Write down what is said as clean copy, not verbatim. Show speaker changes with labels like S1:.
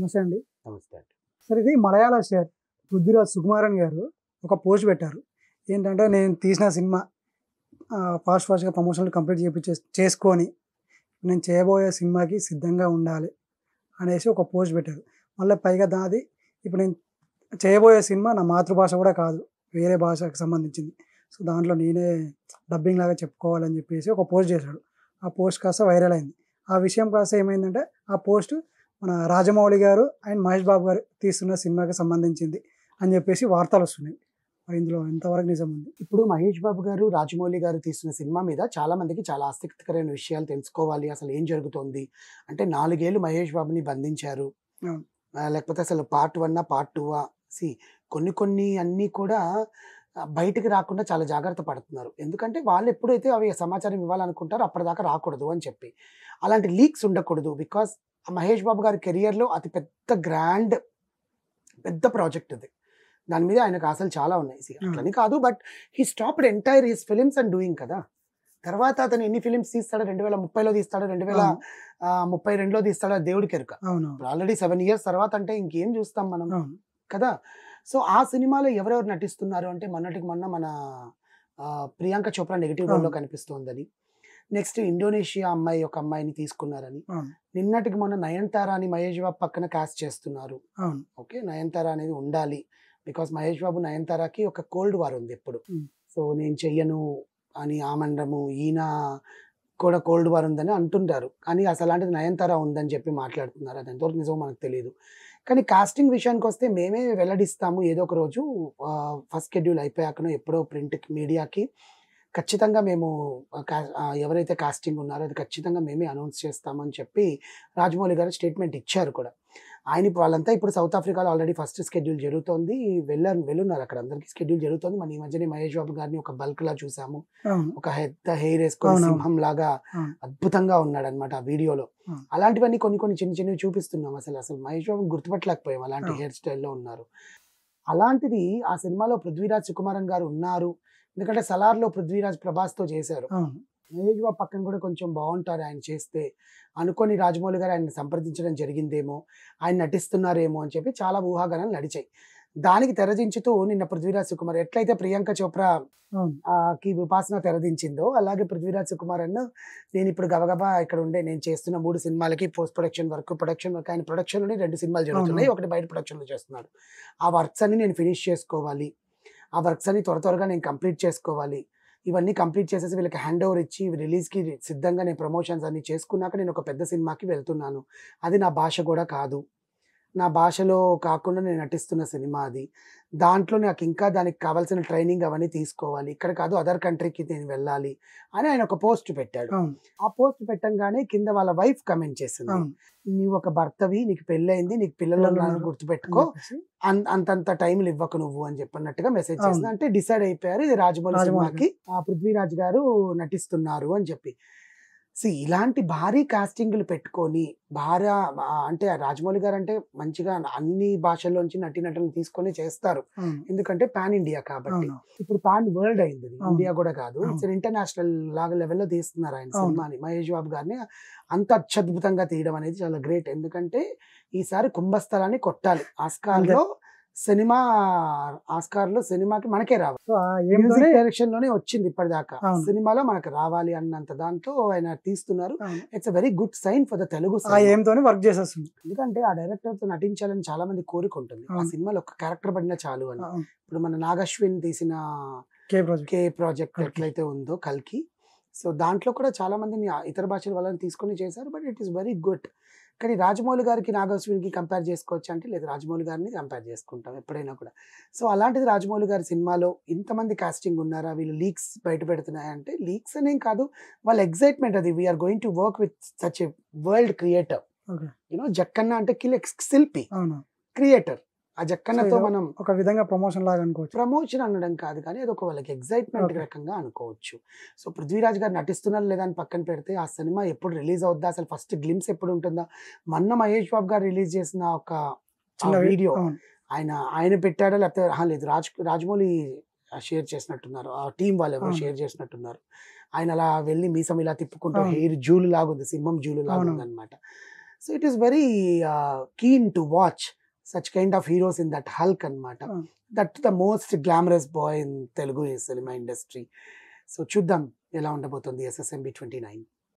S1: నమస్తే అండి.
S2: నమస్తే అండి.
S1: సార్ ఇది మలయాళ స్టార్ పృథ్వీరాజ్ సుకుమారన్ గారు ఒక పోస్ట్ పెట్టారు. ఏంటంటే నేను తీసిన సినిమా ఫాస్ట్‌గా ప్రమోషన్‌లు కంప్లీట్ చేసుకొని నేను చేయబోయే సినిమాకి సిద్ధంగా ఉండాలి అనేసి ఒక పోస్ట్ పెట్టారు. మళ్ళీ పైగా ఇప్పుడు నేను చేయబోయే సినిమా నా మాతృభాష కూడా కాదు. వేరే భాషకు సంబంధించింది. సో, దాంట్లో నేనే డబ్బింగ్ లాగా చెప్పుకోవాలని చెప్పేసి ఒక పోస్ట్ చేశాడు. ఆ పోస్ట్ కాస్త వైరల్ అయింది. ఆ విషయం కాస్త ఏమైందంటే ఆ పోస్ట్ మన రాజమౌళి గారు అండ్ మహేష్ బాబు గారు తీస్తున్న సినిమాకి సంబంధించింది అని చెప్పేసి వార్తలు వస్తున్నాయి. మరి ఇందులో ఎంతవరకు నిజం ఉంది?
S2: ఇప్పుడు మహేష్ బాబు గారు, రాజమౌళి గారు తీస్తున్న సినిమా మీద చాలా మందికి చాలా ఆసక్తికరమైన విషయాలు తెలుసుకోవాలి. అసలు ఏం జరుగుతోంది? అంటే 4 ఏళ్ళు మహేష్ బాబుని బంధించారు.
S1: అవును.
S2: లేకపోతే అసలు పార్ట్ 1 పార్ట్ 2 కొన్ని అన్నీ కూడా బయటికి రాకుండా చాలా జాగ్రత్త పడుతున్నారు. ఎందుకంటే వాళ్ళు ఎప్పుడైతే అవి సమాచారం ఇవ్వాలనుకుంటారో అప్పటిదాకా రాకూడదు అని చెప్పి. అలాంటి లీక్స్ ఉండకూడదు. బికాజ్ మహేష్ బాబు గారి కెరియర్‌లో అతి పెద్ద ప్రాజెక్ట్ ఇది. దాని మీద ఆయనకు ఆశలు చాలా ఉన్నాయి. అట్లని కాదు, but he stopped entire his films and doing కదా! తర్వాత అతను ఎన్ని ఫిల్మ్స్ తీస్తాడో 2030లో తీస్తాడో, 2032లో తీస్తాడో దేవుడికెరుక.
S1: అవును.
S2: ఇప్పుడు ఆల్రెడీ 7 ఇయర్స్ తర్వాత అంటే ఇంకేం చూస్తాం మనం
S1: అవును.
S2: కదా! సో, ఆ సినిమాలో ఎవరెవరు నటిస్తున్నారు అంటే మొన్నటికి మొన్న మన ప్రియాంక చోప్రా నెగెటివ్ రోల్‌లో
S1: అవును.
S2: కనిపిస్తోందని. నెక్స్ట్ ఇండోనేషియా అమ్మాయి ఒక అమ్మాయిని తీసుకున్నారని.
S1: అవును.
S2: నిన్నటికి మొన్న నయనతారాని మహేష్ బాబు పక్కన కాస్ట్ చేస్తున్నారు.
S1: అవును.
S2: ఓకే. నయనతార అనేది ఉండాలి. బికాజ్ మహేష్ బాబు, నయనతారకి ఒక కోల్డ్ వార్ ఉంది ఎప్పుడు.
S1: హ్మ్.
S2: సో, నేను చెయ్యను అని ఆమనడము, ఈయన కూడా కోల్డ్ వార్ ఉందని అంటుంటారు. కానీ అసలాంటిది నయనతార ఉందని చెప్పి మాట్లాడుతున్నారు. అది ఎంతవరకు నిజమో మనకు తెలీదు. కానీ కాస్టింగ్ విషయానికొస్తే మేమే వెల్లడిస్తాము ఏదో ఒక రోజు ఫస్ట్ షెడ్యూల్ అయిపోయాకనో ఎప్పుడో ప్రింట్‌కి, మీడియాకి ఖచ్చితంగా మేము ఎవరైతే కాస్టింగ్ ఉన్నారో అది ఖచ్చితంగా మేమే అనౌన్స్ చేస్తామని చెప్పి రాజమౌళి గారు స్టేట్మెంట్ ఇచ్చారు కూడా. వాళ్ళంతా ఇప్పుడు సౌత్ ఆఫ్రికాలో ఆల్రెడీ ఫస్ట్ షెడ్యూల్ జరుగుతోంది. వెళ్ళున్నారు అక్కడ అందరికి షెడ్యూల్ జరుగుతోంది. మన ఈ మధ్యనే మహేష్ బాబు గారిని ఒక బల్క్‌లా చూసాము.
S1: అవును.
S2: ఒక పెద్ద హెయిర్ ఏసుకొని
S1: అవునవును.
S2: సింహంలాగా
S1: అవును.
S2: అద్భుతంగా ఉన్నాడనమాట ఆ వీడియోలో.
S1: అవును.
S2: అలాంటివన్నీ కొన్ని చిన్నవి చూపిస్తున్నాం. అసలు మహేష్ బాబుని గుర్తుపట్టలేకపోయాం అలాంటి
S1: అవును.
S2: హెయిర్ స్టైల్‌లో ఉన్నారు. అలాంటిది ఆ సినిమాలో పృథ్వీరాజ్ సుకుమారన్ గారు ఉన్నారు. ఎందుకంటే 'సలార్‌లో' పృథ్వీరాజ్ ప్రభాస్‌తో చేశారు.
S1: అవును.
S2: మహేష్ బాబు పక్కన కూడా కొంచెం బావుంటారు ఆయన చేస్తే అనుకోని రాజమౌళి గారు ఆయన్ని సంప్రదించడం జరిగిందేమో, ఆయన నటిస్తున్నారేమో అని చెప్పి చాలా ఊహాగానాలు నడిచాయి. దానికి తెరదించుతూ నిన్న పృథ్వీరాజ్ సుకుమార్ ఎట్లయితే ప్రియాంక చోప్రా
S1: అవును.
S2: కి విపాసన తెరదించిందో, అలాగే పృథ్వీరాజ్ సుకుమారన్ నేనిప్పుడు గబగబా నేను చేస్తున్న 3 సినిమాలకి పోస్ట్ ప్రొడక్షన్ వర్క్ ఆయన ప్రొడక్షన్‌లోనే 2 సినిమాలు జరుగుతున్నాయి.
S1: అవును.
S2: ఒకటి బయట ప్రొడక్షన్‌లో చేస్తున్నాడు. ఆ వర్క్స్ అన్ని నేను ఫినిష్ చేసుకోవాలి. ఆ వర్క్స్ అన్ని త్వరగా నేను కంప్లీట్ చేసుకోవాలి. ఇవన్నీ కంప్లీట్ చేసేసి వీళ్ళకి హ్యాండ్ ఓవర్ ఇచ్చి రిలీజ్‌కి సిద్ధంగా నేను ప్రమోషన్స్ అన్ని చేసుకున్నాక నేను ఒక పెద్ద సినిమాకి వెళ్తున్నాను. అది నా భాష కూడా కాదు. నా భాషలో కాకుండా నేను నటిస్తున్న సినిమా అది. దాంట్లో నాకు ఇంకా దానికి కావాల్సిన ట్రైనింగ్ అవన్నీ తీసుకోవాలి. ఇక్కడ కాదు అదర్ కంట్రీకి నేను వెళ్ళాలి అని ఆయన ఒక పోస్ట్ పెట్టాడు.
S1: అవును.
S2: ఆ పోస్ట్ పెట్టంగానే కింద వాళ్ళ వైఫ్ కామెంట్ చేసింది.
S1: అవును.
S2: "నీవు ఒక భర్తవి, నీకు పెళ్లయింది, నీకు పిల్లలున్నారని
S1: పిల్లలున్నారు అని
S2: గుర్తుపెట్టుకో.
S1: చెప్పేసి
S2: అంతంత టైమ్‌లు ఇవ్వకు నువ్వు" అని చెప్పినట్టుగా మెసేజ్
S1: అవును.
S2: చేసింది. అంటే డిసైడ్ అయిపోయారు ఇది రాజమౌళి
S1: రాజమౌళి
S2: సినిమాకి పృథ్వీరాజ్ గారు నటిస్తున్నారు అని చెప్పి. ఇలాంటి భారీ కాస్టింగ్‌లు పెట్టుకొని అంటే రాజమౌళి గారంటే మంచిగా అన్ని భాషల్లోంచి నటీనటులను తీసుకొని చేస్తారు.
S1: అవును.
S2: ఎందుకంటే పాన్ ఇండియా కాబట్టి.
S1: అవును.
S2: ఇప్పుడు పాన్ వరల్డ్ అయింది.
S1: అవును.
S2: ఇండియా కూడా కాదు.
S1: అవును.
S2: ఇట్స్ ఇంటర్నేషనల్ లాగా లెవెల్‌లో తీస్తున్నారు ఆయన
S1: అవును.
S2: సినిమాని. మహేష్ బాబు గారిని అంత అత్యద్భుతంగా తీయడం అనేది చాలా గ్రేట్. ఎందుకంటే ఈసారి కుంభస్థలాన్ని కొట్టాలి.
S1: అంతే.
S2: ఆస్కార్‌లో సినిమాకి మనకే రావాలి.
S1: సో, ఆ ఎయిమ్‌తోనే
S2: మ్యూజిక్ డైరెక్షన్‌లోనే వచ్చింది ఇప్పటిదాకా.
S1: అవును.
S2: సినిమాలో మనకు రావాలి అన్నంత దాంతో ఆయన తీస్తున్నారు.
S1: అవును.
S2: It's a very good sign for the Telugu
S1: ఆ
S2: సినిమా.
S1: ఎయిమ్‌తోనే వర్క్ చేసేస్తుంది.
S2: ఎందుకంటే ఆ డైరెక్టర్‌తో నటించాలని చాలా మంది కోరిక ఉంటుంది. ఆ
S1: అవును.
S2: సినిమాలో ఒక క్యారెక్టర్ పడినా చాలు అని.
S1: అవును.
S2: ఇప్పుడు మన నాగశ్విన్ తీసిన
S1: కే ప్రాజెక్ట్.
S2: 'కే ప్రాజెక్ట్'
S1: కల్కి.
S2: ఎట్లయితే ఉందో 'కల్కి'. సో, దాంట్లో కూడా చాలా మందిని ఇతర భాషల వాళ్ళని తీసుకొని చేశారు. But it is very good. కానీ రాజమౌళి గారికి, నాగశ్విన్‌కి కంపేర్ చేసుకోవచ్చా అంటే లేదు. రాజమౌళి గారిని కంపేర్ చేసుకుంటాం ఎప్పుడైనా కూడా. సో, అలాంటిది రాజమౌళి గారి సినిమాలో ఇంతమంది కాస్టింగ్ ఉన్నారా? వీళ్ళు లీక్స్ బయట పెడుతున్నాయంటే లీక్స్ అనేం కాదు. వాళ్ళ ఎక్సైట్‌మెంట్ అది. We are going to work with such a world creator.
S1: Okay.
S2: Jakkanna అంటే శిల్పి,
S1: అవును.
S2: క్రియేటర్. ఆ
S1: సో,
S2: జక్కన్నతో
S1: ఇది
S2: మనం
S1: ఒక విధంగా ప్రమోషన్ లాగా అనుకోవచ్చు.
S2: ప్రమోషన్ అనడం కాదు కానీ అదొక వాళ్ళకి ఎక్సైట్‌మెంట్
S1: ఓకే.
S2: రకంగా అనుకోవచ్చు. సో, పృథ్వీరాజ్ గారు నటిస్తున్నారా లేదా అని పక్కన పెడితే ఆ సినిమా ఎప్పుడు రిలీజ్ అవుద్దా? అసలు ఫస్ట్ గ్లింప్స్ ఎప్పుడు ఉంటుందా? మొన్న మహేష్ బాబు గారు రిలీజ్ చేసిన ఒక
S1: చిన్న
S2: వీడియో
S1: అవును.
S2: ఆయన పెట్టాడా లేకపోతే లేదు రాజమౌళి షేర్ చేసినట్టున్నారు. ఆ టీమ్ వాళ్ళెవరో
S1: అవును.
S2: షేర్ చేసినట్టున్నారు. ఆయన అలా వెళ్లి మీసం ఇలా తిప్పుకుంటూ
S1: అవును.
S2: హెయిర్ జూలు లాగుంది. సింహం జూలు
S1: అవును.
S2: లాగుందన్నమాట. So it is very keen to watch such kind of heroes in that hulk అనమాట. That the most glamorous boy in Telugu cinema industry. So చూద్దాం ఎలా ఉండబోతుంది SSMB 29.